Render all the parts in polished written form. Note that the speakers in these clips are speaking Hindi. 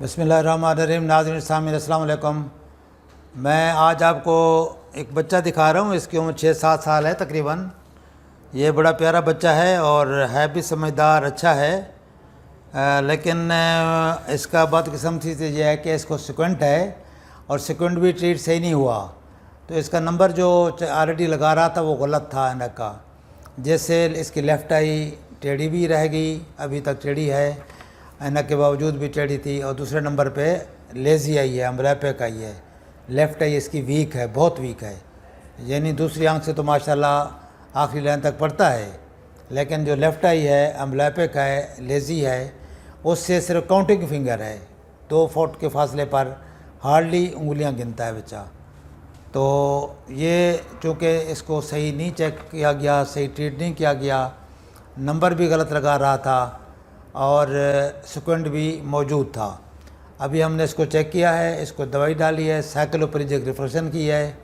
बिस्मिल्लाहिर्रहमानिर्रहीम। नाज़रीन सामीन अस्सलाम वालेकुम। मैं आज आपको एक बच्चा दिखा रहा हूँ। इसकी उम्र 6-7 साल है तकरीबन। ये बड़ा प्यारा बच्चा है और है भी समझदार, अच्छा है। लेकिन इसका बदकिस्मती से ये है कि इसको सिक्वेंट है और सिक्वेंट भी ट्रीट सही नहीं हुआ। तो इसका नंबर जो ऑलरेडी लगा रहा था वो गलत था ऐनक का। जैसे इसकी लेफ़्ट आई टेढ़ी भी रह गई, अभी तक टेढ़ी है, ऐनक के बावजूद भी टेढ़ी थी। और दूसरे नंबर पे लेज़ी आई है, अम्ब्लैपिक आई है। लेफ़्ट आई इसकी वीक है, बहुत वीक है। यानी दूसरी आंख से तो माशाल्लाह आखिरी लाइन तक पढ़ता है, लेकिन जो लेफ़्ट आई है, अम्ब्लैपिक है, लेज़ी है, उससे सिर्फ काउंटिंग फिंगर है। 2 फुट के फासले पर हार्डली उंगलियां गिनता है बच्चा। तो ये चूँकि इसको सही नहीं चेक किया गया, सही ट्रीट नहीं किया गया, नंबर भी गलत लगा रहा था और सिक्वेंट भी मौजूद था। अभी हमने इसको चेक किया है, इसको दवाई डाली है, साइक्लोपेरिजिक रिफ्रेक्शन की है।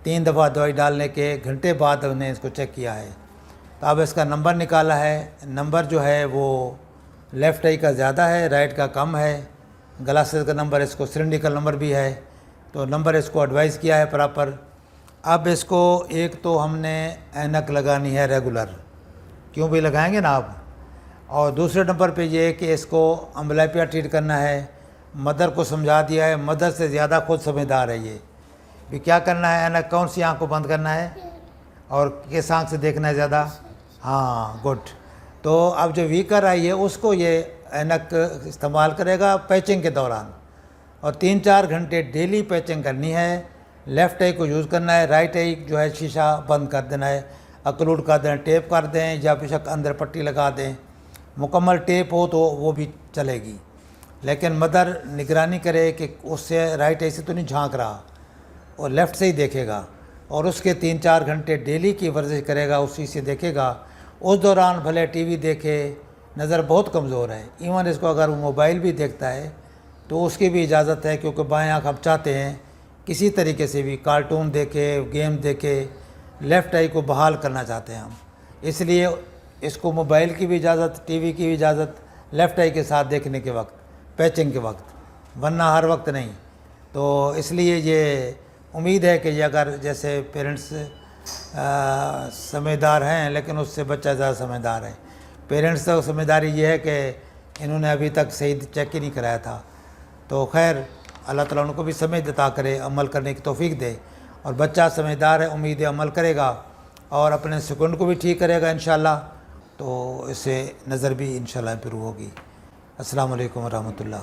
3 दफ़ा दवाई डालने के घंटे बाद हमने इसको चेक किया है। तो अब इसका नंबर निकाला है। नंबर जो है वो लेफ़्ट आई का ज़्यादा है, राइट का कम है। ग्लासेस का नंबर, इसको सिलिंड्रिकल नंबर भी है। तो नंबर इसको एडवाइस किया है प्रॉपर। अब इसको एक तो हमने ऐनक लगानी है रेगुलर, क्यों भी लगाएंगे ना आप। और दूसरे नंबर पे ये है कि इसको अम्ब्लैपिया ट्रीट करना है। मदर को समझा दिया है, मदर से ज़्यादा खुद समझदार है ये भी। क्या करना है, ऐनक कौन सी आँख को बंद करना है और किस आँख से देखना है ज़्यादा। हाँ, गुड। तो अब जो वीकर आई है उसको ये ऐनक इस्तेमाल करेगा पैचिंग के दौरान, और 3-4 घंटे डेली पैचिंग करनी है। लेफ़्ट आई को यूज़ करना है, राइट आई जो है शीशा बंद कर देना है, अक्लूड कर दें, टेप कर दें या बेशक अंदर पट्टी लगा दें। मुकम्मल टेप हो तो वो भी चलेगी, लेकिन मदर निगरानी करे कि उससे राइट आई से तो नहीं झांक रहा और लेफ़्ट से ही देखेगा, और उसके 3-4 घंटे डेली की वर्जिश करेगा, उसी से देखेगा। उस दौरान भले टीवी देखे, नज़र बहुत कमज़ोर है। इवन इसको अगर वो मोबाइल भी देखता है तो उसकी भी इजाज़त है, क्योंकि बाएँ आँख हम चाहते हैं किसी तरीके से भी कार्टून देखे, गेम देखे, लेफ़्ट आई को बहाल करना चाहते हैं हम। इसलिए इसको मोबाइल की भी इजाज़त, टीवी की भी इजाज़त लेफ़्ट आई के साथ देखने के वक्त, पैचिंग के वक्त, वरना हर वक्त नहीं। तो इसलिए ये उम्मीद है कि ये अगर जैसे पेरेंट्स समझदार हैं, लेकिन उससे बच्चा ज़्यादा समझदार है। पेरेंट्स तो समझदारी ये है कि इन्होंने अभी तक सही चेक ही नहीं कराया था। तो खैर, अल्लाह ताला उनको भी समझ अता करे, अमल करने की तौफीक दे। और बच्चा समझदार है, उम्मीद है अमल करेगा और अपने सुकून को भी ठीक करेगा इंशाल्लाह। तो इससे नज़र भी इंशाल्लाह इम्प्रूव होगी। अस्सलाम वालेकुम रहमतुल्लाह।